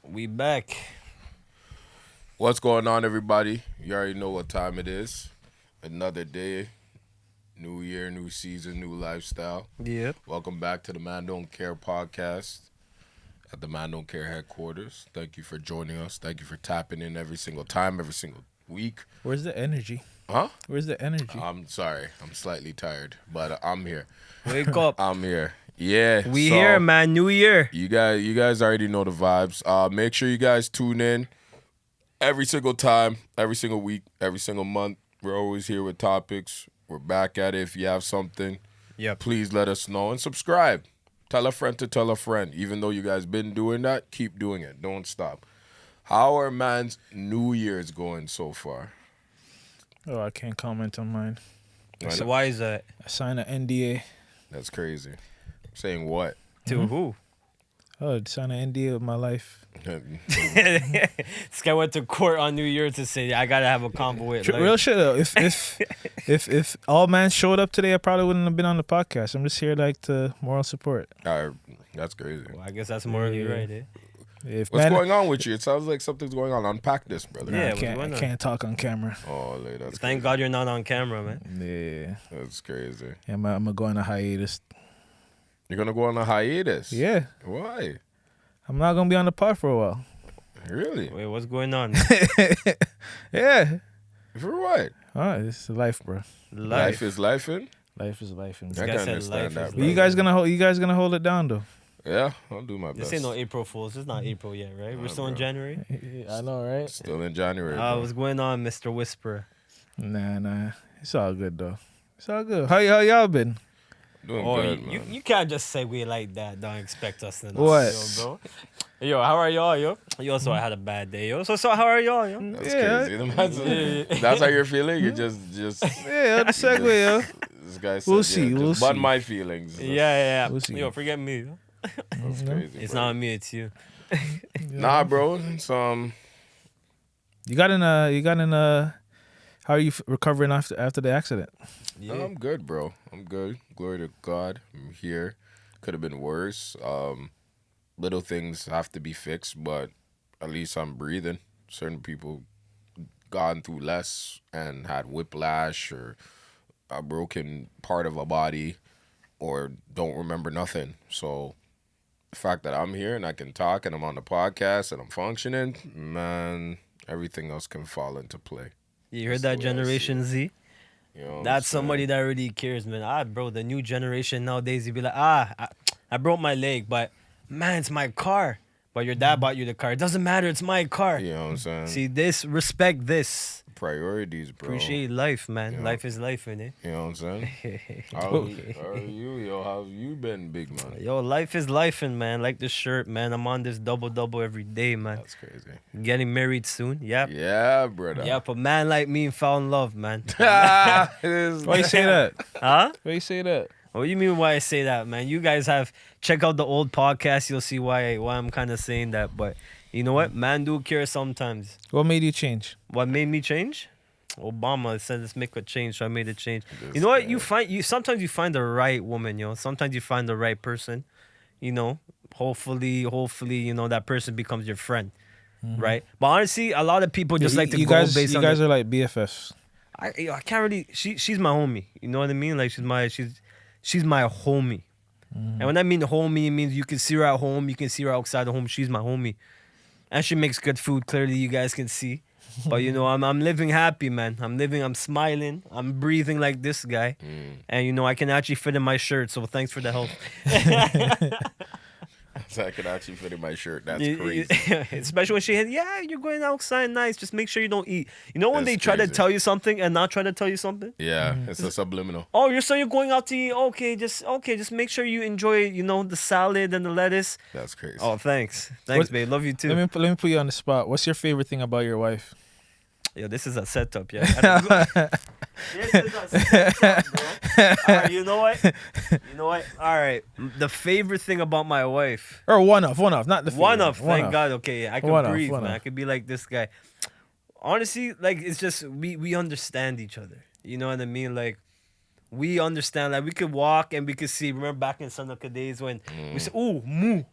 We back. What's going on, everybody? You already know what time it is. Another day, new year, new season, new lifestyle. Yep. Welcome back to the ManDontCare podcast at the ManDontCare headquarters. Thank you for joining us. Thank you for tapping in every single time, every single week. Where's the energy? Huh? Where's the energy? I'm sorry. I'm slightly tired, but I'm here. Wake up. I'm here. Yeah. We here, man. New year. You guys already know the vibes. Make sure you guys tune in every single time, every single week, every single month. We're always here with topics. We're back at it. If you have something, please let us know and subscribe. Tell a friend to tell a friend. Even though you guys been doing that, keep doing it. Don't stop. How are man's New Year's going so far? Oh, I can't comment on mine. So why is that? I signed an NDA. That's crazy. Saying what? To who? Oh, signed an NDA with my life. This guy went to court on New Year to say, I gotta have a convo with. Real shit though. If all man showed up today, I probably wouldn't have been on the podcast. I'm just here like to moral support. That's crazy. Well, I guess that's morally right, eh? If What's man, going on with you? It sounds like something's going on. Unpack this, brother. Yeah, I can't talk on camera. Oh, that's Thank God you're not on camera, man. Yeah, That's crazy. I'm gonna go on a hiatus. You're gonna go on a hiatus? Yeah, Why? I'm not gonna be on the pod for a while. Really? Wait, what's going on? Yeah. For what? Alright, this is life, bro. Life is lifing? Life is life. I guy can said understand life that, is bro. You guys gonna hold it down though. Yeah, I'll do my This best. ain't no April Fool's. It's not April yet, right? We're still in bro. January. I know, right? Still in January, bro. What's going on, Mr. Whisperer? Nah. It's all good though. It's all good. How y'all been? Doing Oh, good, you, man. you can't just segue like that. Don't expect us to know. What? Yo, bro. Yo, how are y'all, yo? Yo, so I had a bad day, yo. So how are y'all, yo? That's Yeah. crazy. That's how you're feeling? You just Yeah, the segue, yo. this guy said, We'll see, we'll just bud see. my feelings. Yeah. We'll see. Yo, forget me. Yo. That's crazy. It's bro. not me, it's you. Nah, bro. It's You got in how are you recovering after the accident? Yeah. I'm good, bro. I'm good. Glory to God. I'm here. Could have been worse. Little things have to be fixed, but at least I'm breathing. Certain people gone through less and had whiplash or a broken part of a body or don't remember nothing. So the fact that I'm here and I can talk and I'm on the podcast and I'm functioning, man, everything else can fall into play. You heard That's that the way I see Generation Z? You know what I'm That's saying? somebody that really cares, man. Bro, the new generation nowadays, you be like, I broke my leg, but man, it's my car. But your dad bought you the car. It doesn't matter, it's my car. You know what I'm saying? See, respect this. Priorities, bro. Appreciate life, man. Yeah. Life is life, innit? You know what I'm saying? How are you, yo? How have you been, big man? Yo, life is life, man. Like this shirt, man. I'm on this double every day, man. That's crazy. Getting married soon. Yep. Yeah, brother. Yep, a man like me fell in love, man. Why you say that? Huh? Why you say that? What do you mean why I say that, man? You guys check out the old podcast. You'll see why I'm kind of saying that. But you know what? Man do care sometimes. What made you change? What made me change? Obama said let's make a change, so I made a change. You know what? Sometimes you find the right woman, yo. Sometimes you find the right person. You know, hopefully, you know that person becomes your friend, right? But honestly, a lot of people just like to you go guys, based you on. guys are like BFFs. I can't really. She's my homie. You know what I mean? Like she's my homie. And when I mean homie, it means you can see her at home, you can see her outside the home. She's my homie, and she makes good food. Clearly, you guys can see. But you know, I'm living happy, man. I'm smiling, I'm breathing like this guy, and you know, I can actually fit in my shirt. So thanks for the help. So I could actually fit in my shirt. That's You- crazy. Especially when she hit, you're going outside, nice. Just make sure you don't eat. You know when That's they try to crazy. tell you something and not try to tell you something. Yeah, it's a subliminal. Oh, you're saying you're going out to eat? Okay, just make sure you enjoy, you know, the salad and the lettuce. That's crazy. Oh, thanks, What- babe. Love you too. Let me put you on the spot. What's your favorite thing about your wife? Yo, this is a setup, yeah. This is a setup, bro. All right, you know what? All right. The favorite thing about my wife. Or one of, not the favorite. One of, thank God. Okay, I can One of, breathe, one man. of. I could be like this guy. Honestly, like it's just we understand each other. You know what I mean? Like we understand. Like we could walk and we could see. Remember back in Seneca days when we said, "Ooh, moo."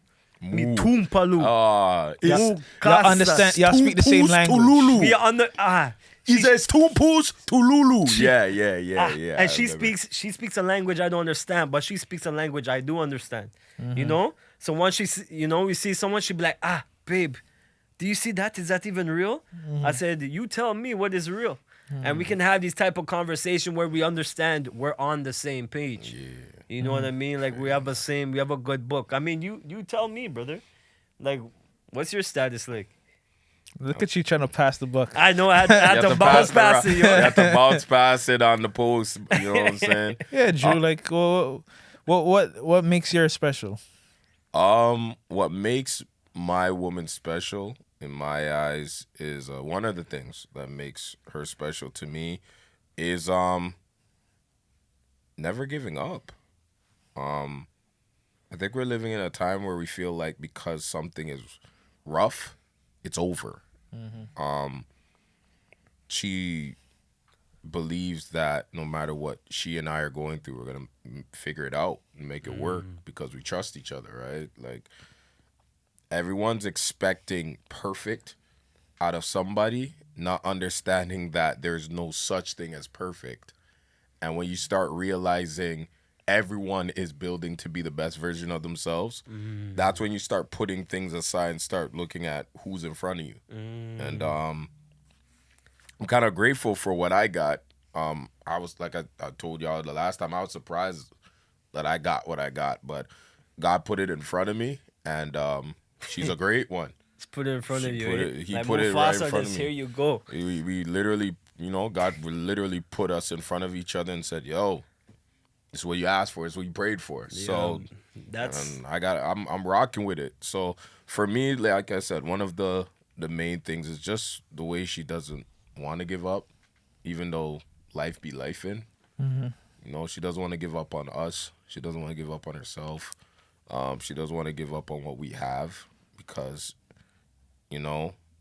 Me Move. tumpalu. It's Y'all Casa. understand? Y'all speak the same Tumpus language. Tululu. We on the He says Tumpus Tululu. She- Yeah, yeah. And she speaks a language I don't understand, but she speaks a language I do understand. You know? So once we see someone, she be like, babe, do you see that? Is that even real? I said, you tell me what is real. And we can have these type of conversation where we understand we're on the same page. Yeah. You know what I mean? Like we have a good book. I mean, you tell me, brother. Like, what's your status like? Look at you trying to pass the buck. I know I had to bounce past it, You yo. have to bounce past it on the post. You know what I'm saying? Yeah, Drew. Like, what makes yours special? What makes my woman special in my eyes is one of the things that makes her special to me is never giving up. I think we're living in a time where we feel like because something is rough, it's over. She believes that no matter what she and I are going through, we're gonna figure it out and make it work because we trust each other, right? Like everyone's expecting perfect out of somebody, not understanding that there's no such thing as perfect. And when you start realizing everyone is building to be the best version of themselves, that's when you start putting things aside and start looking at who's in front of you. And I'm kind of grateful for what I got. I was like I told y'all the last time, I was surprised that I got what I got, but God put it in front of me, and she's a great one. Let's put it in front of you. He Like put it right in Mufasa, front just of me. here you go. We literally, God literally put us in front of each other and said, "Yo, this is what you asked for. This is what you prayed for." So That's and I'm rocking with it. So for me, like I said, one of the main things is just the way she doesn't want to give up, even though life be lifing. She doesn't want to give up on us. She doesn't want to give up on herself. She doesn't want to give up on what we have because,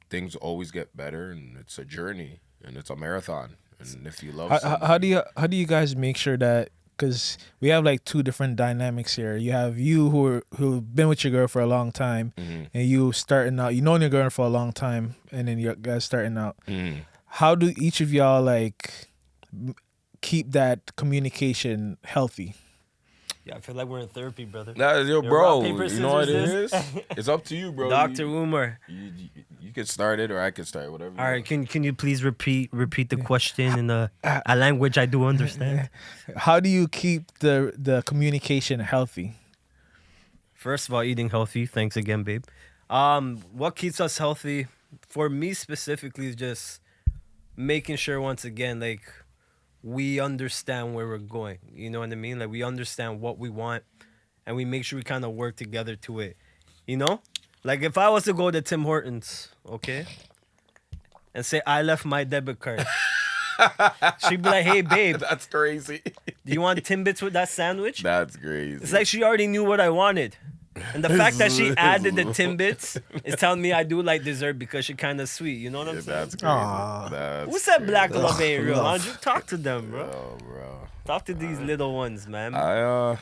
things always get better, and it's a journey and it's a marathon. And if you love somebody, How do you guys make sure that? Because we have like two different dynamics here. You have you who've been with your girl for a long time, and you starting out. You known your girl for a long time, and then you guys starting out. How do each of y'all like keep that communication healthy? I feel like we're in therapy, brother. yo, Rock, bro, paper, you know what it scissors, is? It's up to you, bro. Dr. Umar. You can start it, or I can start, whatever. All right, can you please repeat the question in a language I do understand? How do you keep the communication healthy? First of all, eating healthy. Thanks again, babe. What keeps us healthy? For me specifically, is just making sure once again, like, we understand where we're going. You know what I mean? Like, we understand what we want, and we make sure we kind of work together to it. You know? Like, if I was to go to Tim Hortons, okay, and say, I left my debit card, she'd be like, hey, babe, That's crazy. do you want Timbits with that sandwich? That's crazy. It's like she already knew what I wanted. And the fact that she added the Timbits is telling me I do like dessert because she kind of sweet. You know what I'm saying? That's crazy. Aw. That's Who said black crazy. love ain't real? Andrew, talk to them, bro. Oh, bro. Talk to these little ones, man. I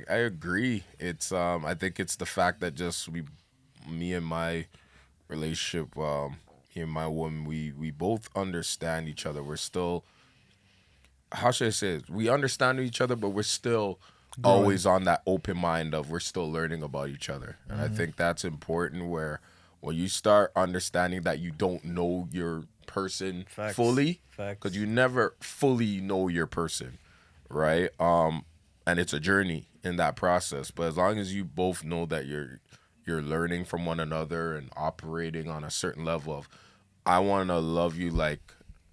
agree. It's I think it's the fact that just me and my relationship, me and my woman, we both understand each other. We're still, how should I say it? We understand each other, but we're still always on that open mind of we're still learning about each other. And I think that's important, where when you start understanding that you don't know your person Facts. fully, Facts. because you never fully know your person, right? And it's a journey in that process. But as long as you both know that you're learning from one another and operating on a certain level of, I want to love you, like,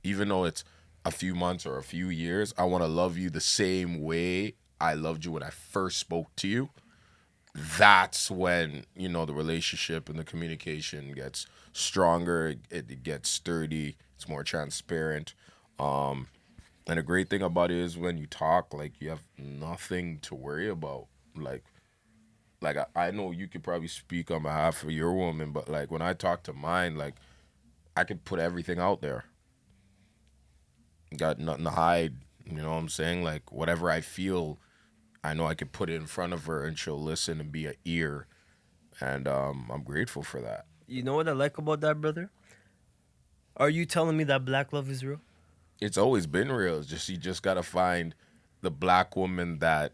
even though it's a few months or a few years, I want to love you the same way I loved you when I first spoke to you. That's when, the relationship and the communication gets stronger. It gets sturdy. It's more transparent. And the great thing about it is when you talk, like, you have nothing to worry about. Like I know you could probably speak on behalf of your woman, but like when I talk to mine, like, I could put everything out there. Got nothing to hide. You know what I'm saying? Like, whatever I feel, I know I could put it in front of her and she'll listen and be an ear And I'm grateful for that. You know what I like about that, brother? Are you telling me that black love is real? It's always been real. It's just you just gotta find the black woman that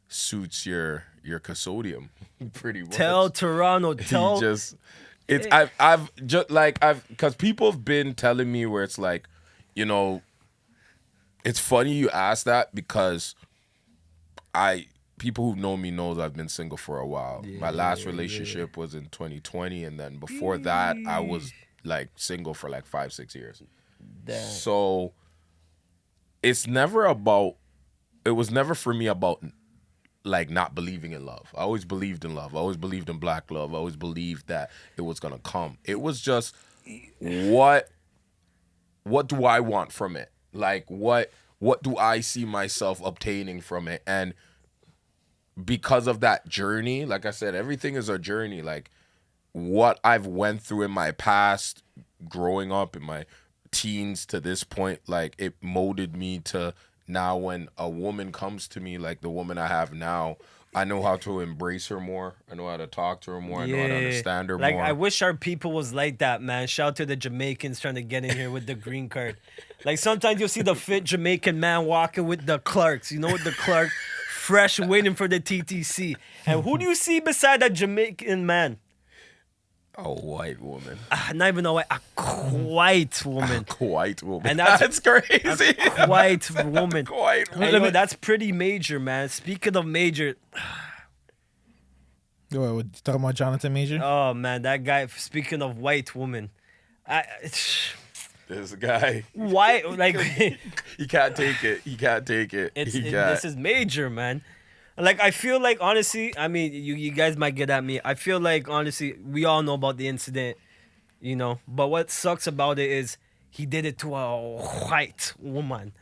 suits your custodium, pretty much. Tell Toronto, tell You just it's I've just like I've because people have been telling me where it's like, you know, it's funny you ask that because people who know me knows I've been single for a while. My last relationship was in 2020, and then before that I was like single for like 5-6 years. Damn. So it was never for me about like not believing in love. I always believed in love. I always believed in black love. I always believed that it was gonna come. It was just what do I want from it? Like what do I see myself obtaining from it? And because of that journey, like I said, everything is a journey. Like what I've went through in my past, growing up in my teens to this point, like it molded me to now when a woman comes to me, like the woman I have now, I know how to embrace her more. I know how to talk to her more. I know how to understand her like, more. I wish our people was like that, man. Shout out to the Jamaicans trying to get in here with the green card. Like sometimes you'll see the fit Jamaican man walking with the Clarks, you know, with the Clark, fresh, waiting for the TTC. And who do you see beside that Jamaican man? A white woman. Not even a white, a white woman. A white woman. And that's crazy. A white woman. White woman. And, yo, that's pretty major, man. Speaking of major, What, you talking about Jonathan Major? oh man, that guy. Speaking of white woman, This guy. why? Like, He can't take it. He can't take it. this is major, man. Like, I feel like, honestly, I mean, you guys might get at me. I feel like, honestly, we all know about the incident, you know. But what sucks about it is he did it to a white woman.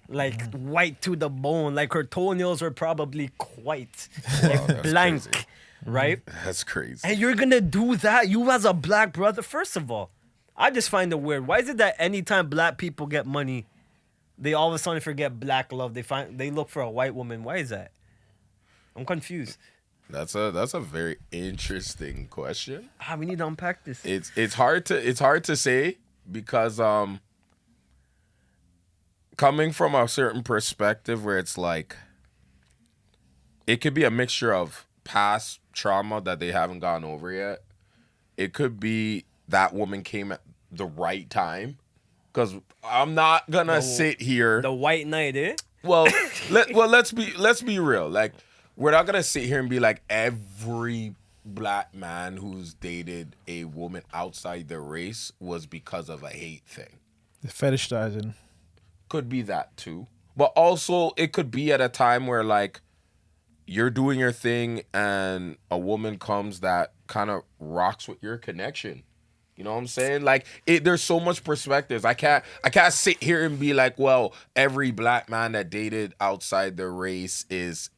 Like, white to the bone. Like, her toenails were probably white. Like, that's blank. crazy. Right? That's crazy. And you're going to do that? You as a black brother? First of all, I just find it weird. Why is it that anytime black people get money, they all of a sudden forget black love? They look for a white woman. Why is that? I'm confused. That's a very interesting question. We need to unpack this. It's hard to say because coming from a certain perspective where it's like it could be a mixture of past trauma that they haven't gotten over yet. It could be that woman came at the right time. Because I'm not gonna sit here. The white knight, eh? Well, let's be real. Like, we're not gonna sit here and be like every black man who's dated a woman outside their race was because of a hate thing. The fetishizing. Could be that too. But also it could be at a time where like you're doing your thing and a woman comes that kind of rocks with your connection. You know what I'm saying? Like there's so much perspectives. I can't sit here and be like, well, every black man that dated outside their race is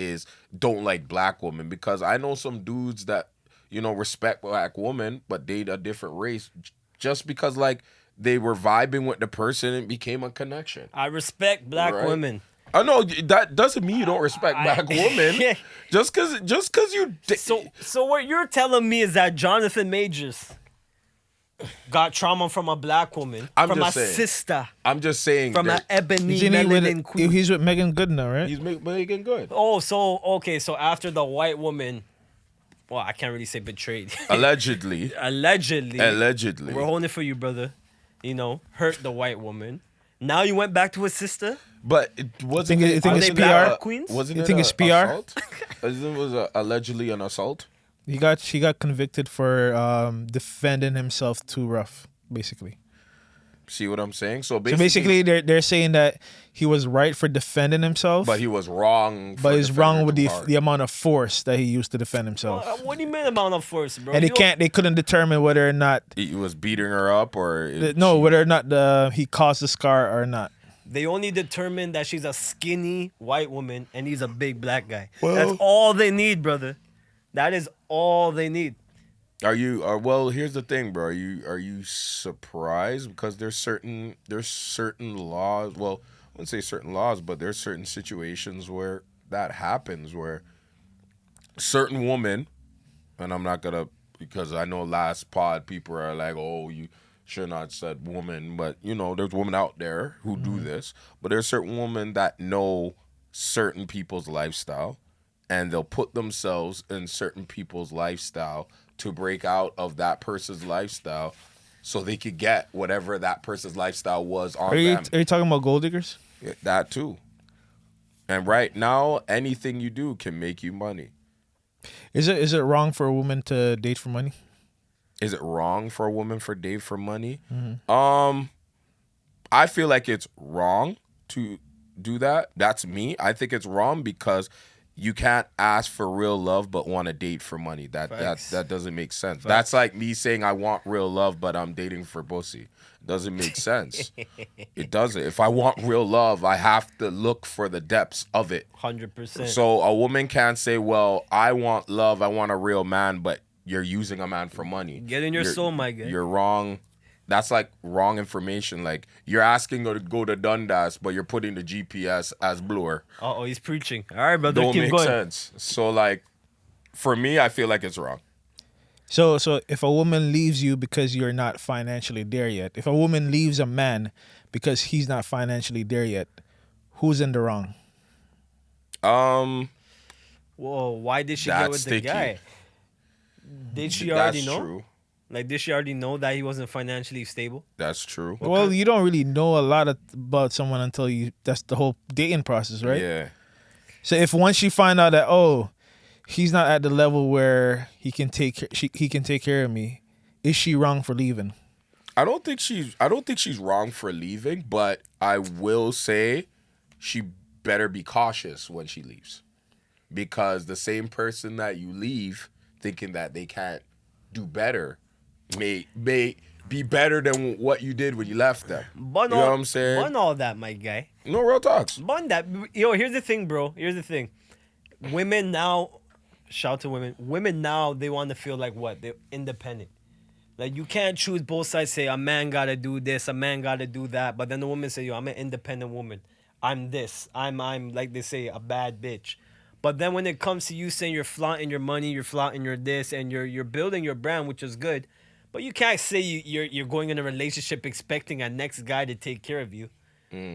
don't like black women, because I know some dudes that, you know, respect black women but date a different race just because like they were vibing with the person and it became a connection. I respect black women. I know that doesn't mean you don't respect black women. Just cause you. So what you're telling me is that Jonathan Majors got trauma from a black woman, from a sister. I'm just saying. From an ebony melanin queen. He's with Megan Good now, right? He's Megan Good. Oh, so okay. So after the white woman, well, I can't really say betrayed. Allegedly. We're holding it for you, brother. You know, hurt the white woman. Now you went back to his sister. But it wasn't. You think it's PR? Queens? Wasn't You it think it's PR? It was allegedly an assault. She got convicted for defending himself too rough, basically. See what I'm saying? So basically they're saying that he was right for defending himself, but he was wrong. But he's wrong with the amount of force that he used to defend himself. What do you mean amount of force, bro? And they couldn't determine whether or not he was beating her up or whether or not he caused the scar or not. They only determined that she's a skinny white woman and he's a big black guy. Well, that's all they need, brother. That is all they need. Well, here's the thing, bro. Are you surprised? Because there's certain laws. Well, I wouldn't say certain laws, but there's certain situations where that happens, where certain women, and I'm not gonna because I know last pod people are like, oh, you should not said woman, but you know, there's women out there who do this, but there's certain women that know certain people's lifestyle, and they'll put themselves in certain people's lifestyle to break out of that person's lifestyle, so they could get whatever that person's lifestyle was on them. Are you talking about gold diggers? Yeah, that too. And right now, anything you do can make you money. Is it wrong for a woman to date for money? Is it wrong for a woman for date for money? Mm-hmm. I feel like it's wrong to do that. That's me. I think it's wrong because you can't ask for real love but want to date for money. That doesn't make sense. That's like me saying I want real love but I'm dating for pussy. Doesn't make sense. It doesn't. If I want real love, I have to look for the depths of it. 100%. So a woman can't say, well, I want love, I want a real man, but you're using a man for money. Get in your soul, my guy. You're wrong. That's like wrong information. Like, you're asking her to go to Dundas, but you're putting the GPS as Bloor. Uh-oh, he's preaching. All right, brother, Don't keep make going. sense. So, like, for me, I feel like it's wrong. So if a woman leaves you because you're not financially there yet, if a woman leaves a man because he's not financially there yet, who's in the wrong? Whoa, why did she get That's with sticky. the guy? Did she already That's know? true. Like, did she already know that he wasn't financially stable? That's true. Well, you don't really know a lot about someone until that's the whole dating process, right? Yeah. So if once you find out that, oh, he's not at the level where he can take care of me, is she wrong for leaving? I don't think she's wrong for leaving, but I will say she better be cautious when she leaves. Because the same person that you leave thinking that they can't do better may be better than what you did when you left them. Bun You know what I'm saying? Bun all that, my guy. No, real talks. Bun that. Yo, here's the thing, bro. Here's the thing. Women now, shout to women. Women now, they want to feel like what? They're independent. Like, you can't choose both sides. Say a man gotta do this, a man gotta do that. But then the woman say, yo, I'm an independent woman. I'm this. I'm like they say, a bad bitch. But then when it comes to you saying you're flaunting your money, you're flaunting your this, and you're building your brand, which is good. But you can't say you're going in a relationship expecting a next guy to take care of you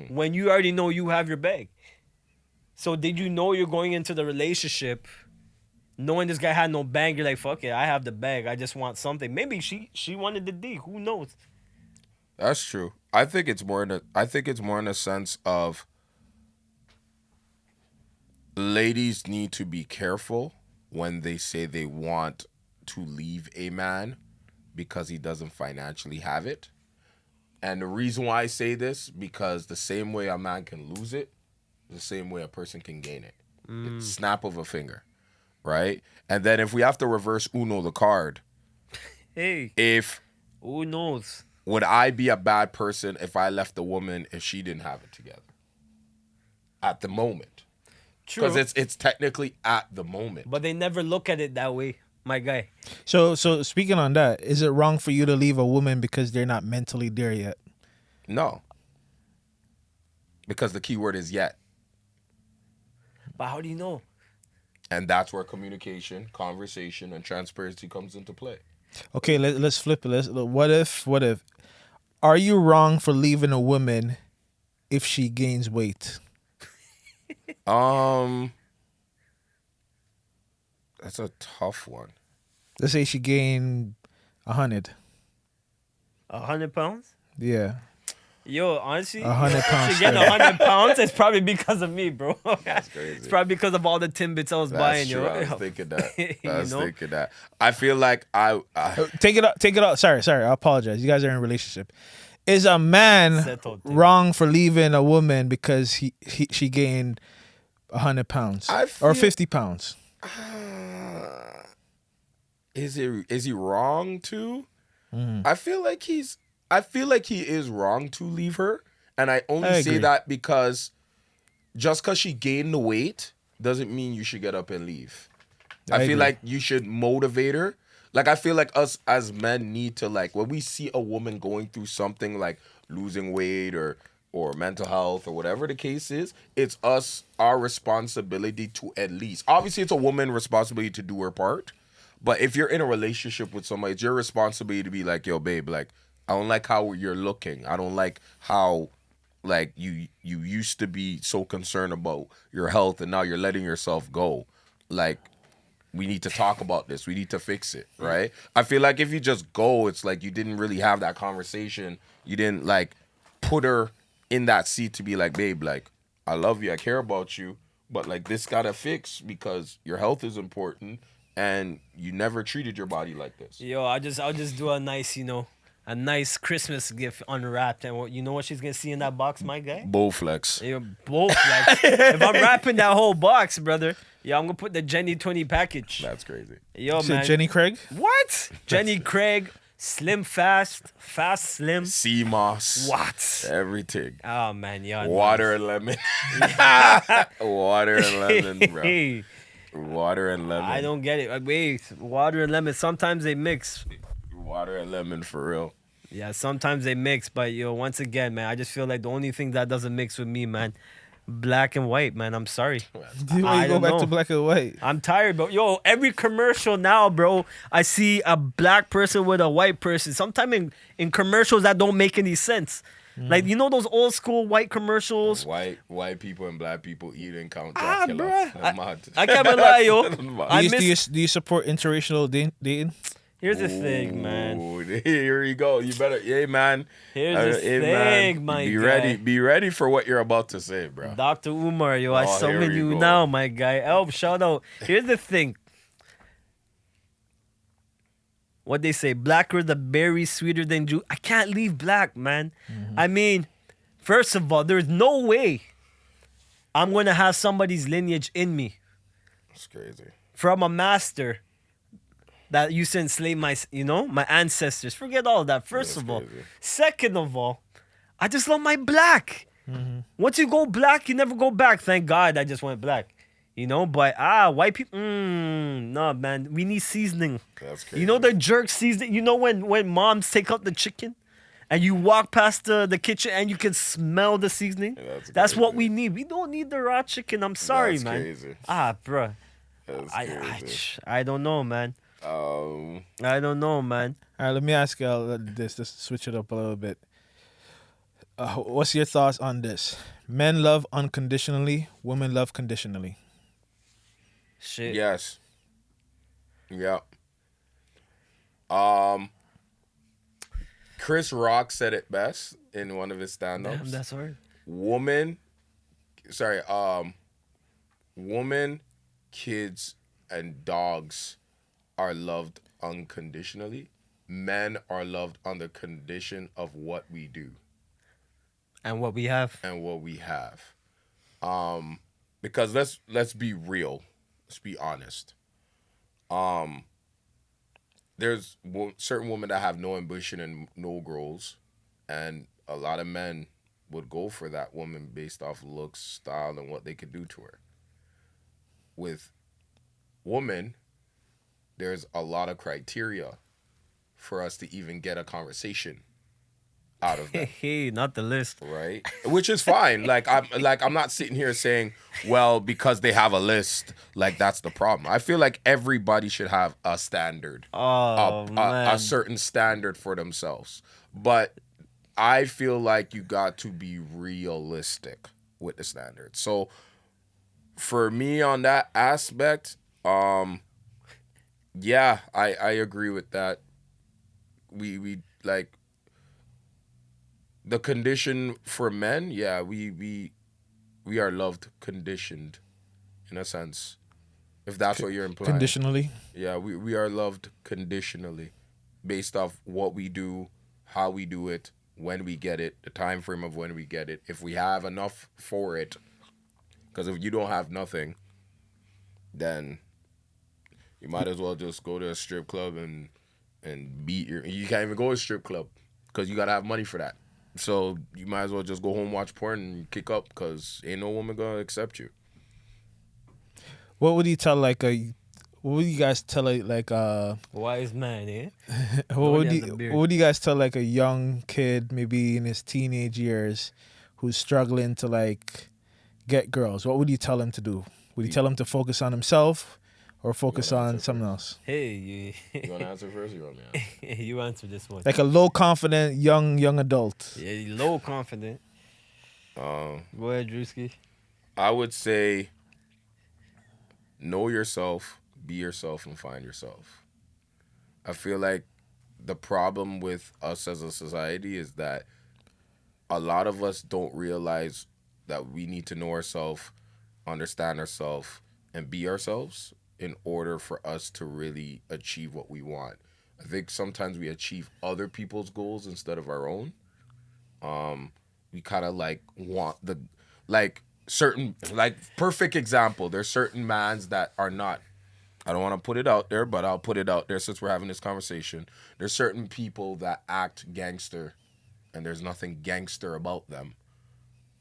when you already know you have your bag. So did you know you're going into the relationship knowing this guy had no bag? You're like, fuck it, I have the bag. I just want something. Maybe she wanted the D. Who knows? That's true. I think it's more in a sense of ladies need to be careful when they say they want to leave a man because he doesn't financially have it. And the reason why I say this, because the same way a man can lose it, the same way a person can gain it. It's snap of a finger, right? And then if we have to reverse Uno the card, Hey, who knows? would I be a bad person if I left the woman if she didn't have it together? At the moment. True. Because it's technically at the moment. But they never look at it that way, my guy. So speaking on that, is it wrong for you to leave a woman because they're not mentally there yet? No. Because the key word is yet. But how do you know? And that's where communication, conversation, and transparency comes into play. Okay, let's flip it. What if? Are you wrong for leaving a woman if she gains weight? That's a tough one. Let's say she gained 100. 100 pounds? Yeah. Yo, honestly, 100 pounds. she getting 100 pounds. It's probably because of me, bro. That's crazy. It's probably because of all the Timbits I was buying, True. yo. I was thinking that. You I was know? thinking that. I feel like I Take it out. Sorry. I apologize. You guys are in a relationship. Is a man Settled thing. wrong for leaving a woman because she gained 100 pounds or 50 pounds? Is he wrong to? I feel like he is wrong to leave her, and I only say that because just because she gained the weight doesn't mean you should get up and leave. I feel agree. like you should motivate her. Like, I feel like us as men need to, like, when we see a woman going through something like losing weight or mental health or whatever the case is, it's our responsibility to at least, obviously it's a woman's responsibility to do her part, But if you're in a relationship with somebody, it's your responsibility to be like, yo, babe, like, I don't like how you're looking. I don't like how, like, you used to be so concerned about your health and now you're letting yourself go. Like, we need to talk about this. We need to fix it, right? I feel like if you just go, it's like you didn't really have that conversation. You didn't, like, put her in that seat to be like, babe, like, I love you. I care about you. But, like, this got to fix because your health is important and you never treated your body like this. Yo, I'll just do a nice, a nice Christmas gift unwrapped. And you know what she's going to see in that box, my guy? Bowflex. Yo, both. Like, if I'm wrapping that whole box, brother, yo, I'm going to put the Jenny 20 package. That's crazy. Yo, Is it man. Jenny Craig? What? Jenny Craig, Slim Fast, Fast Slim. Sea moss. What? Everything. Oh, man, yo. Water and lemon. Water and lemon, bro. Hey, Water and lemon. I don't get it. Wait, water and lemon, sometimes they mix. Water and lemon for real. Yeah, sometimes they mix, but once again, man, I just feel like the only thing that doesn't mix with me, man, black and white, man. I'm sorry. Do you I go don't back know. to black and white? I'm tired, bro. Yo, every commercial now, bro, I see a black person with a white person. Sometimes in commercials that don't make any sense. Like, those old school white commercials? White people and black people eating Count Ah, Dracula. bruh. I can't lie, yo. I Do you support interracial dating? Here's the thing, man. Ooh, here you go. You better, hey man. Here's the Hey, thing, my be guy. ready. Be ready for what you're about to say, bro. Dr. Umar, yo, I Oh, here summon we you go. now, my guy. Elf, shout out. Here's the thing. What they say, blacker the berry, sweeter than juice. I can't leave black, man. I mean, first of all, there's no way I'm going to have somebody's lineage in me It's crazy. from a master that used to enslave my ancestors. Forget all that, first That's of all. crazy. Second of all, I just love my black. Once you go black, you never go back. Thank God I just went black. But white people, no, man. We need seasoning. That's crazy. You know the jerk seasoning? You know when moms take out the chicken and you walk past the kitchen and you can smell the seasoning? Yeah, that's what crazy. we need. We don't need the raw chicken. I'm sorry, That's man. crazy. Bruh. That's I crazy. I don't know, man. I don't know, man. All right, let me ask you this. Just switch it up a little bit. What's your thoughts on this? Men love unconditionally. Women love conditionally. Shit. Yes. Yeah. Chris Rock said it best in one of his stand-ups. Damn, that's hard. Woman, kids, and dogs are loved unconditionally. Men are loved on the condition of what we do And what we have. and what we have. Because let's be real. Let's be honest. There's certain women that have no ambition and no goals, and a lot of men would go for that woman based off looks, style, and what they could do to her. With women, there's a lot of criteria for us to even get a conversation out of them. Hey, not the list. Right, which is fine. I'm not sitting here saying, well, because they have a list, like that's the problem. I feel like everybody should have a standard, Oh, man. a certain standard for themselves. But I feel like you got to be realistic with the standard. So for me on that aspect, yeah, I agree with that. We like. The condition for men, yeah, we are loved conditioned, in a sense, if that's what you're implying. Conditionally. Yeah, we are loved conditionally, based off what we do, how we do it, when we get it, the time frame of when we get it, if we have enough for it. Because if you don't have nothing, then you might as well just go to a strip club and beat your. You can't even go to a strip club because you gotta have money for that. So you might as well just go home, watch porn, and kick up because ain't no woman gonna accept you. What would you tell what would you guys tell Wise man, eh? what Only has a beard. would you guys tell like a young kid maybe in his teenage years who's struggling to like get girls? What would you tell him to do? Would you tell him to focus on himself, or focus wanna on answer something first? else? Hey, You want to answer first? Or you want me to answer? you answer this one. Like a low confident young adult. Yeah, low confident. Go ahead, Drewskey. I would say know yourself, be yourself, and find yourself. I feel like the problem with us as a society is that a lot of us don't realize that we need to know ourselves, understand ourselves, and be ourselves in order for us to really achieve what we want. I think sometimes we achieve other people's goals instead of our own. We kind of like want the like certain like perfect example. There's certain mans that are not. I don't want to put it out there, but I'll put it out there since we're having this conversation. There's certain people that act gangster, and there's nothing gangster about them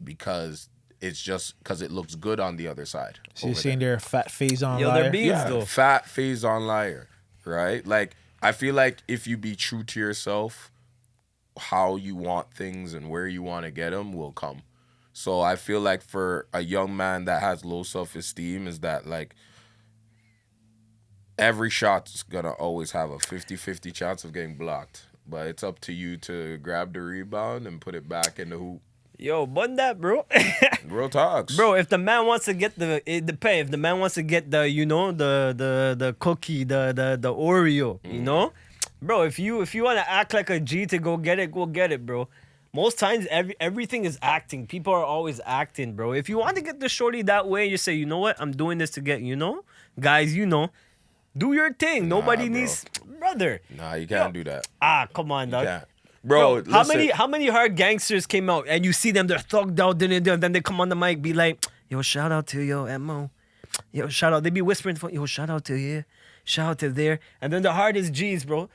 because it's just because it looks good on the other side. So you're saying they're a fat phase on Yo, liar? they're beans Yeah, though. fat phase on liar, right? Like I feel like if you be true to yourself, how you want things and where you want to get them will come. So I feel like for a young man that has low self-esteem is that like every shot's gonna always have a 50-50 chance of getting blocked. But it's up to you to grab the rebound and put it back in the hoop. Yo, bun that, bro. Real talks. Bro, if the man wants to get it depends. If the man wants to get the, you know, the cookie, the Oreo, you know, bro. If you want to act like a G to go get it, bro. Most times, everything is acting. People are always acting, bro. If you want to get the shorty that way, you say, you know what, I'm doing this to get, you know, guys, you know, do your thing. Nobody bro. needs, brother. Nah, you can't do that. Come on, dog. Yeah. Bro, how many hard gangsters came out and you see them, they're thugged out, then they come on the mic, be like, yo, shout out to yo, Mo. Yo, shout out. They be whispering, yo, shout out to here, shout out to there. And then the hardest G's, bro.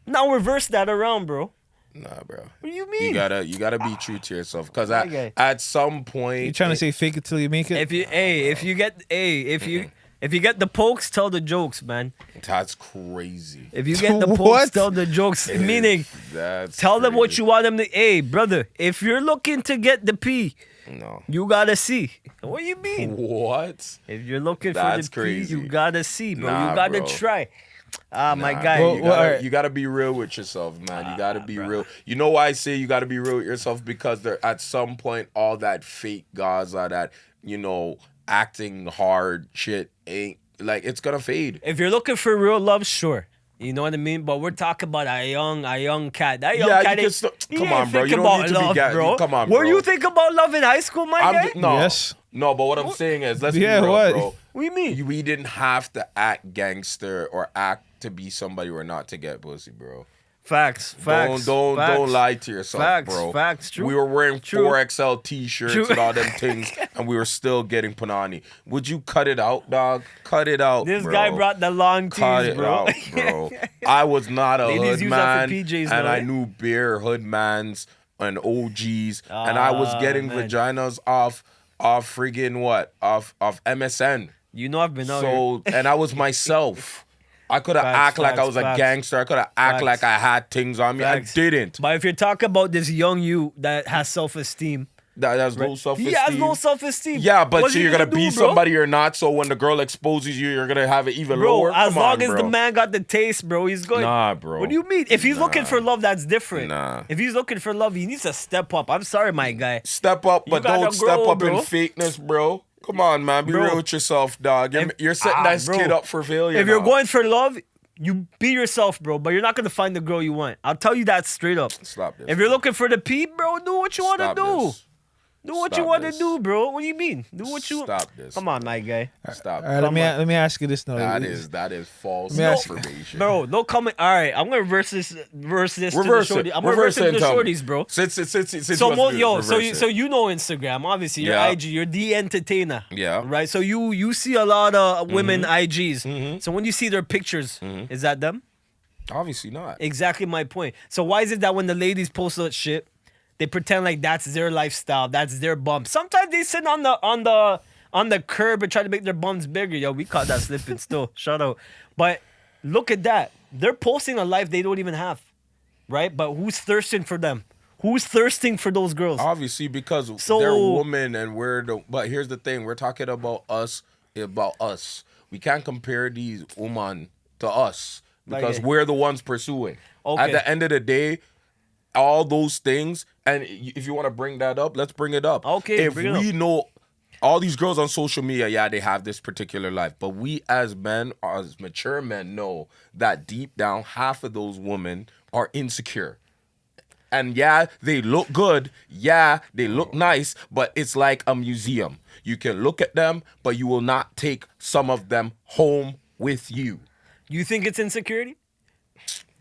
Now reverse that around, bro. Nah, bro. What do you mean? You gotta be true to yourself. Because Okay. at some point You trying to say fake it till you make it? If you get the pokes, tell the jokes, man. that's crazy. If you get the pokes, What? tell the jokes. Meaning, That's tell them what crazy. you want them to. Hey, brother, if you're looking to get the P, No. you gotta see. What do you mean? What? If you're looking for That's the P, crazy. you gotta see, bro. Nah, you gotta bro. try. My Nah, guy. Well, you gotta be real with yourself, man. You gotta be bro. real. You know why I say you gotta be real with yourself? Because there at some point all that fake Gaza, that, you know, acting hard shit ain't like it's gonna fade. If you're looking for real love, sure. You know what I mean? But we're talking about a young cat. That young Yeah, cat you ain't, can he come ain't on, bro. think You don't about need to be love, bro. come on, Were bro. you think about love in high school, my guy? No, Yes. no, but what I'm saying is, let's Yeah, be real, what? bro. What do you mean? We didn't have to act gangster or act to be somebody we're not to get pussy, bro. Facts. Don't lie to yourself, Facts, bro. facts, true. We were wearing True. 4XL t-shirts True. and all them things, and we were still getting panani. Would you cut it out, dog? Cut it out, This bro. guy brought the long Cut tees, it bro. out, bro. I was not a Ladies hood use that man, for PJs and though, I eh? knew bare hood mans and OGs, and I was getting man. vaginas off friggin' what? Off MSN. You know I've been out here. So, and I was myself. I could have Facts, act like I facts, was a facts. gangster. I could have act Facts. like I had things on me. Facts. I didn't. But if you're talking about this young you that has self-esteem, That's low self-esteem. he has no self-esteem. Yeah, but What's so he you're gonna do, be bro? somebody or not. So when the girl exposes you, you're gonna have it even Bro, lower. as Come long on, as bro. the man got the taste, bro, he's good. Nah, bro. What do you mean? If he's looking for love, that's different. Nah. If he's looking for love, he needs to step up. I'm sorry, my guy. Step up, but gotta don't step grow, up bro. in fakeness, bro. Come on, man. Be Bro. real with yourself, dog. You're setting that bro. kid up for failure. If you're now. going for love, you be yourself, bro. But you're not gonna find the girl you want. I'll tell you that straight up. Stop this. If you're looking for the P, bro, do what you want to Stop do. this. Do what Stop you want to this. do, bro. What do you mean? Do what you. Stop this. Come on, my guy. Stop. All right, let me ask you this now. That is false me ask- information. Bro, no comment. All right, I'm gonna reverse this to the Reverse shorty. it. I'm gonna Reverse reverse it it to and the tell me. shorties, bro. Since So, you want to do this, reverse so it. you know Instagram, obviously. Your Yeah. IG, you're the entertainer. Yeah. Right. So you see a lot of women Mm-hmm. IGs. So when you see their pictures, is that them? Obviously not. Exactly my point. So why is it that when the ladies post that shit, they pretend like that's their lifestyle, that's their bump? Sometimes they sit on the curb and try to make their bums bigger. Yo, we caught that slipping still. Shout out. But look at that. They're posting a life they don't even have, right? But who's thirsting for them? Who's thirsting for those girls? Obviously, because So- they're women and but here's the thing. We're talking about us. we can't compare these women to us because Like, we're the ones pursuing. Okay. At the end of the day, all those things, and if you want to bring that up, let's bring it up. Okay, If bring it we up. know all these girls on social media, yeah, they have this particular life, but we as men, as mature men, know that deep down, half of those women are insecure. And yeah, they look good. Yeah, they look nice, but it's like a museum. You can look at them, but you will not take some of them home with you, You think it's insecurity?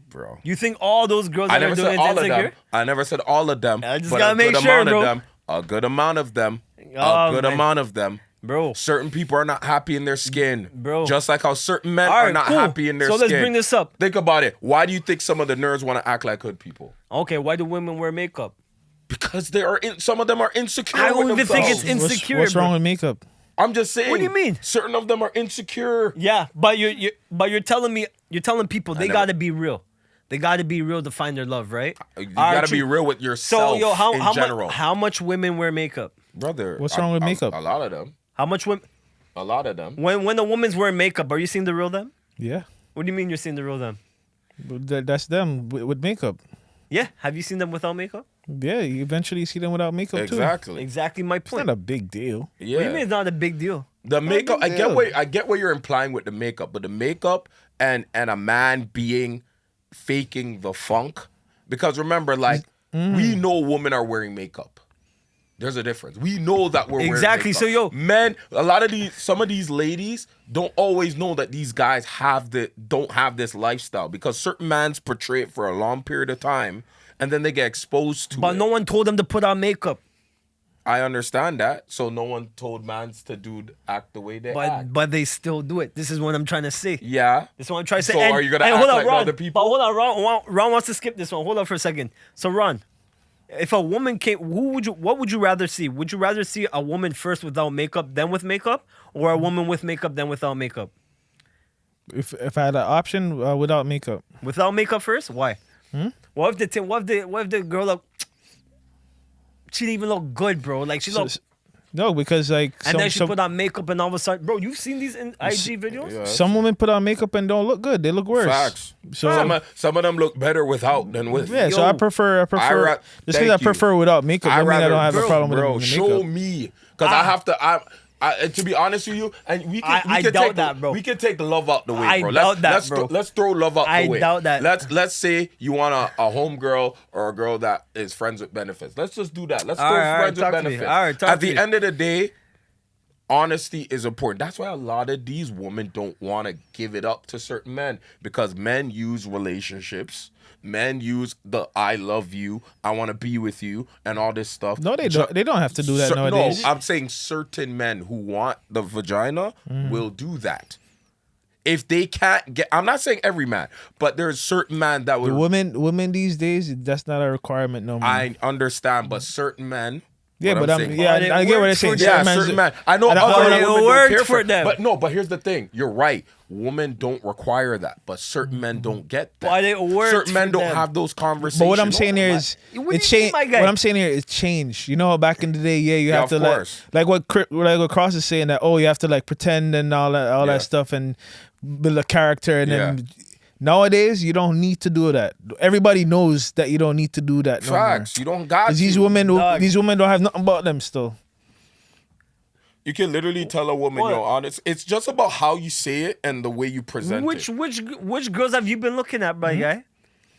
bro. You think all those girls I that are never doing said it's all of insecure? them. I never said all of them. I just but gotta a make good sure, amount bro. of them. A good amount of them. Oh, A good man. amount of them. Bro. Certain people are not happy in their skin. Bro. Just like how certain men All are right, not cool. happy in their So skin. let's bring this up. Think about it. Why do you think some of the nerds want to act like good people? Okay, why do women wear makeup? Because they are some of them are insecure. I don't with even think themselves. it's insecure. What's bro. wrong with makeup? I'm just saying. What do you mean? Certain of them are insecure. Yeah, but you're telling people they never- gotta be real. They gotta be real to find their love, right? You All right, gotta be true. real with So yourself yo, in general. how much women wear makeup? Brother, What's wrong with makeup? A lot of them. How much women? A lot of them. When a woman's wearing makeup, are you seeing the real them? Yeah, What do you mean you're seeing the real them? but that's them with makeup. Yeah, have you seen them without makeup? Yeah, you eventually see them without makeup too. Exactly. Exactly my It's point. not a big deal. Yeah. What do you mean it's not a big deal? The makeup, big I deal. get what you're implying with the makeup, but the makeup and a man being faking the funk, because remember, like we know women are wearing makeup. There's a difference. We know that we're Exactly, wearing makeup. so, yo- men, some of these ladies don't always know that these guys don't have this lifestyle because certain mans portray it for a long period of time, and then they get exposed to But it. no one told them to put on makeup. I understand that. So no one told mans to act the way they act. But they still do it. This is what I'm trying to say. Yeah. This is what I'm trying to say. So And- are you gonna and act hold on, like Ron, other people? But hold on, Ron wants to skip this one. Hold on for a second. So Ron, if a woman came, what would you rather see? Would you rather see a woman first without makeup, then with makeup, or a woman with makeup, then without makeup? If I had an option without makeup, Without makeup first? Why? What if the girl look? She didn't even look good, bro. Like she looked, no, because like and then she put on makeup, and all of a sudden, bro, you've seen these in IG videos? Yeah. some women put on makeup and don't look good. They look worse. Facts. So Some of them look better without than with. yeah, so Yo, I prefer just because thank I you. prefer without makeup. I mean, I don't have a problem bro, with the show makeup. me, because I have to. To be honest with you, and we can I can doubt take that, bro. We can take the love out the way, I bro. doubt that, bro. Let's throw love out I the way. doubt that. Let's say you want a homegirl or a girl that is friends with benefits. Let's just do that. Let's All throw right, all right, friends with talk to me. benefits. All right, talk At to the me. end of the day, honesty is important. That's why a lot of these women don't want to give it up to certain men, because men use relationships. Men use the "I love you," "I want to be with you," and all this stuff. No, they don't. They don't have to do that nowadays. No, I'm saying certain men who want the vagina will do that. If they can't get, I'm not saying every man, but there's certain men that The will. women these days, that's not a requirement no more. I understand, but certain men. Yeah, what but I'm saying- yeah, But it I get what works they're saying. for Yeah, Certain certain men- men. I know And other it women don't worked care for them. But no, but here's the thing. You're right. Women don't require that, but certain men don't get that. But it works Certain men for don't them. have those conversations. But what I'm saying here is, What do it's you mean, changed. my guy? What I'm saying here is changed. You know, how back in the day, yeah, you Yeah, have of to course. like what Cross is saying, that you have to like pretend and all Yeah. that stuff and build a character, and Yeah. then nowadays you don't need to do that. Everybody knows that you don't need to do that. Facts. You don't got 'Cause to. these women don't have nothing about them still. You can literally tell a woman, What? yo, honest. It's just about how you say it and the way you present Which it. which girls have you been looking at, my guy?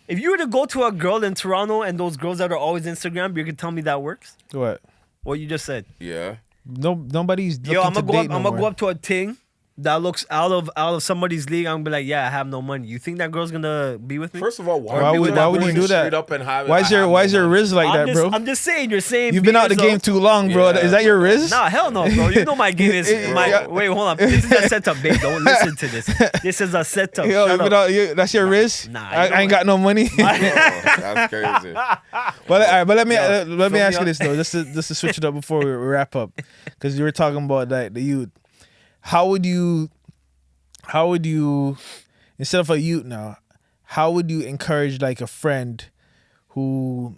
If you were to go to a girl in Toronto and those girls that are always Instagram, you can tell me that works. What? What you just said. Yeah. Nobody's looking Yo, I'm to gonna date go no up more. to a ting that looks out of somebody's league. I'm gonna be like, yeah, I have no money. You think that girl's gonna be with me? First of all, Why would you do that? Straight up and have, Why is your Riz like that, bro? I'm just saying. You're saying You've been out the yourself. game too long, bro. Yeah, Is that your Riz? Nah, hell no, bro. You know my game is my. Yeah. Wait, hold on. This is a setup, babe. Don't listen to this. This is a setup. Yo, Shut you been up. out, that's your Riz? Nah, I ain't got no money. That's crazy. But all right, but let me fill me ask you up. this though, just to switch it up before we wrap up, because you were talking about like the youth. How would you, instead of a youth now, how would you encourage like a friend who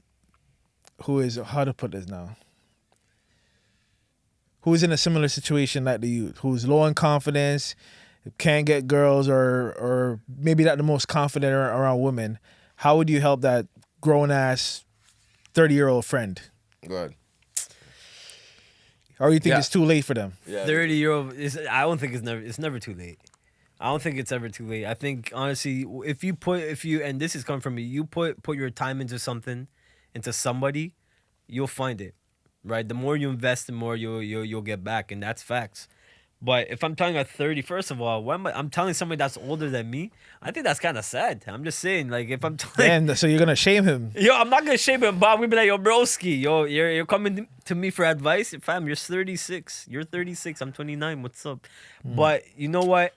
is, how to put this now, who is in a similar situation like the youth, who's low in confidence, can't get girls or maybe not the most confident around women, how would you help that grown ass 30-year-old friend? Go ahead. Or you think Yeah. it's too late for them? Yeah. 30-year-old is. I don't think it's never too late. I don't think it's ever too late. I think honestly, if you and this is coming from me, you put your time into something, into somebody, you'll find it, right? The more you invest, the more you'll get back, and that's facts. But if I'm telling a 30, first of all, I'm telling somebody that's older than me, I think that's kind of sad. I'm just saying, like, if I'm telling, And so you're gonna shame him. yo, I'm not gonna shame him, but I'm gonna be like, yo, broski, yo, you're coming to me for advice. Fam, you're 36. You're 36. I'm 29. What's up? But you know what?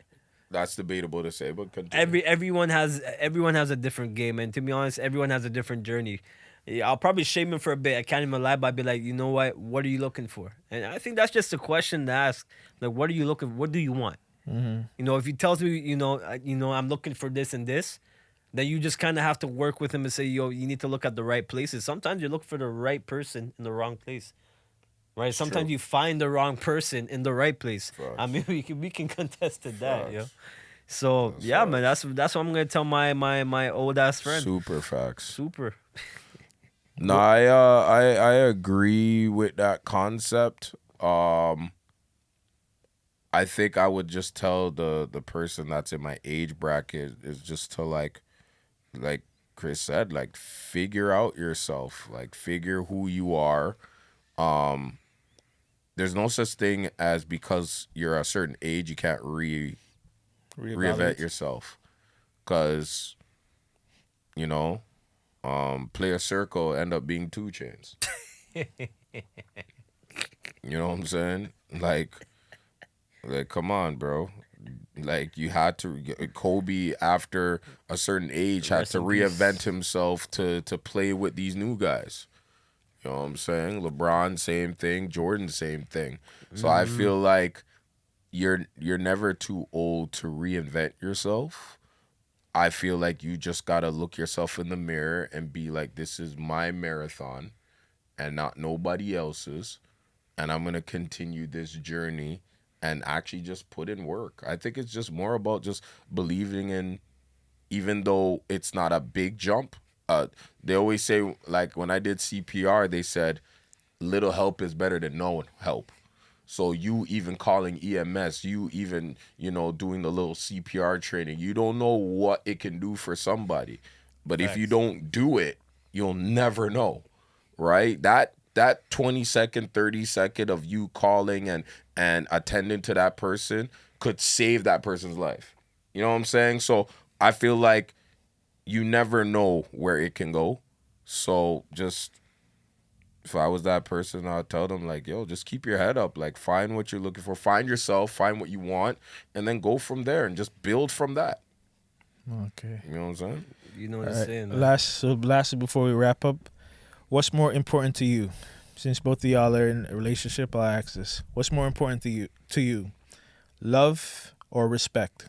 That's debatable to say, but continue. Everyone has a different game, and to be honest, everyone has a different journey. Yeah, I'll probably shame him for a bit. I can't even lie, but I'd be like, you know what are you looking for? And I think that's just a question to ask. Like, what are you looking? What do you want? You know, if he tells me, I'm looking for this and this, then you just kind of have to work with him and say, yo, you need to look at the right places. Sometimes you look for the right person in the wrong place. Right? Sometimes true. you find the wrong person in the right place. Facts. I mean, we can contest to that, Facts. yo. So yeah, man, that's what I'm gonna tell my old ass friend. Super facts. Super. No, I agree with that concept. I think I would just tell the person that's in my age bracket is just to like Chris said, like figure out yourself, like figure who you are. There's no such thing as because you're a certain age you can't reinvent yourself, because play a circle, end up being 2 Chainz. You know what I'm saying? Like, come on, bro. Like, you had to. Kobe, after a certain age, had Rest to in reinvent peace. himself to play with these new guys. You know what I'm saying? LeBron, same thing. Jordan, same thing. So I feel like you're never too old to reinvent yourself. I feel like you just gotta look yourself in the mirror and be like, this is my marathon and not nobody else's. And I'm gonna continue this journey and actually just put in work. I think it's just more about just believing in, even though it's not a big jump. They always say, like when I did CPR, they said little help is better than no help. So you even calling EMS, you even, doing the little CPR training, you don't know what it can do for somebody. But if you don't do it, you'll never know, right? That 20-second, 30-second of you calling and attending to that person could save that person's life. You know what I'm saying? So I feel like you never know where it can go. So just, if I was that person, I'd tell them, like, yo, just keep your head up. Like, find what you're looking for. Find yourself. Find what you want. And then go from there and just build from that. Okay. You know what I'm saying? You know what I'm saying, man. Lastly, before we wrap up, what's more important to you? Since both of y'all are in a relationship, I'll ask this. What's more important to you? Love or respect?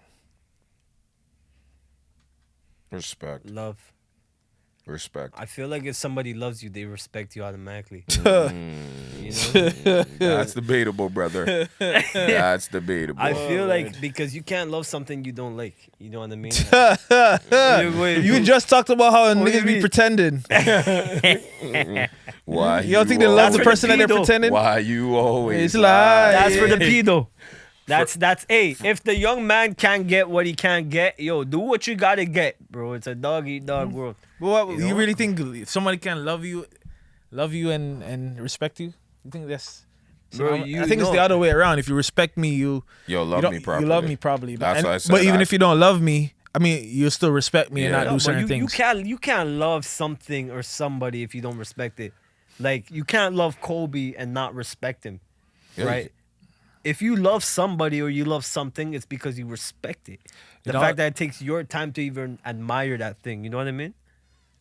Respect. Love. Respect. I feel like if somebody loves you, they respect you automatically. That's debatable, brother. That's debatable. I feel like because you can't love something you don't like. You know what I mean? You just talked about how do you niggas be mean? pretending. Why You don't think they love the for the person that they're pedo. pretending? Why you always It's lie. That's for the pedo. That's if the young man can't get what he can't get, yo, do what you gotta get, bro. It's a dog eat dog world. But what, You you know? really think if somebody can love you and respect you? You think that's... Bro, I think it's the other way around. If you respect me, you love don't- me properly. You love me properly. That's what I said. But even if you don't love me, I mean, you'll still respect me and Yeah. not No, do but certain you things. can't love something or somebody if you don't respect it. Like you can't love Kobe and not respect him, Yeah. right? If you love somebody or you love something, it's because you respect it. The know- fact that it takes your time to even admire that thing, you know what I mean?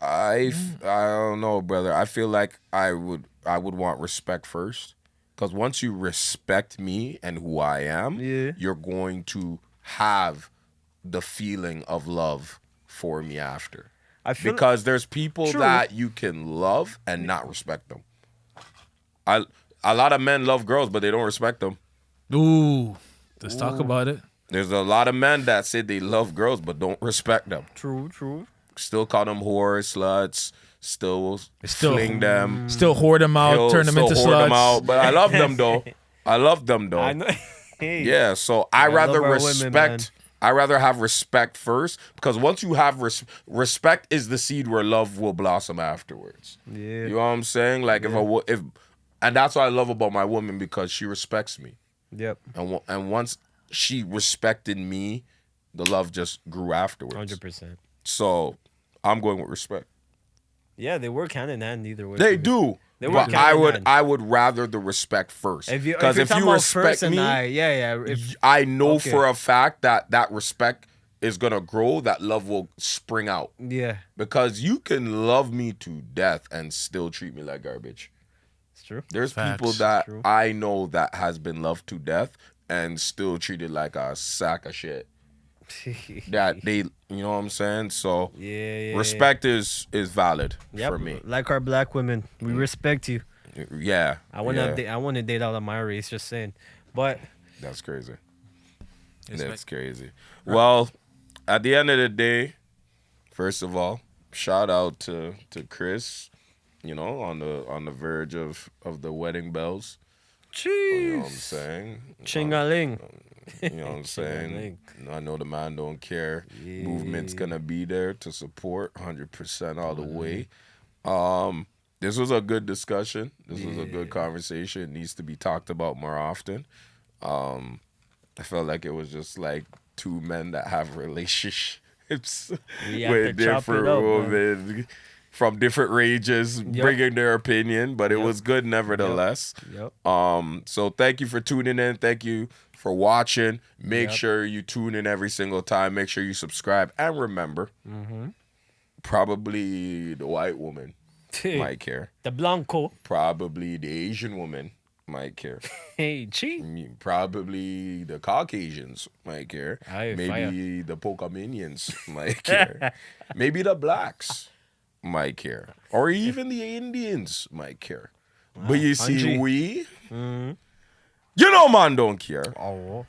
I don't know, brother. I feel like I would want respect first, because once you respect me and who I am, Yeah. you're going to have the feeling of love for me after. I feel Because there's people True. that you can love and not respect them. A lot of men love girls, but they don't respect them. Ooh, let's talk about it. There's a lot of men that say they love girls but don't respect them. True. Still call them whores, sluts. Still fling them. Still hoard them out, turn them into sluts. But I love them though. I know. Hey. Yeah, so I rather love our respect. women, man. I rather have respect first, because once you have respect is the seed where love will blossom afterwards. Yeah. You know what I'm saying? Like and that's what I love about my woman, because she respects me. Yep. And once she respected me, the love just grew afterwards. 100%. So I'm going with respect. Yeah, they work hand in hand either way. They do. They But work hand in hand. I would rather the respect first. Because if you respect me, I know for a fact that respect is gonna grow, that love will spring out. Yeah, Because you can love me to death and still treat me like garbage. it's true. There's Facts. people that True. I know that has been loved to death and still treated like a sack of shit. That they, you know what I'm saying? So Yeah. respect is valid Yep. for me. Like our black women, we respect you. Yeah. I want to date out of my race. Just saying, but That's crazy. It's That's crazy. Well, at the end of the day, first of all, shout out to Chris, you know, on the verge of the wedding bells. You know what I'm jeez, saying? chingaling. You know what I'm saying? I know the Man Don't Care movement's gonna be there to support 100% all the way. This was a good discussion. This was a good conversation. It needs to be talked about more often. I felt like it was just like two men that have relationships with different women from different ranges, bringing their opinion, but it was good nevertheless. Yep. So thank you for tuning in. Thank you for watching. Make sure you tune in every single time. Make sure you subscribe. And remember, probably the white woman might care. The Blanco. Probably the Asian woman might care. Hey, chi. Probably the Caucasians might care. Aye, Maybe the Pocaminians might care. Maybe the blacks might care. Or even the Indians might care. But you see, Angie. you know, man don't care. Oh.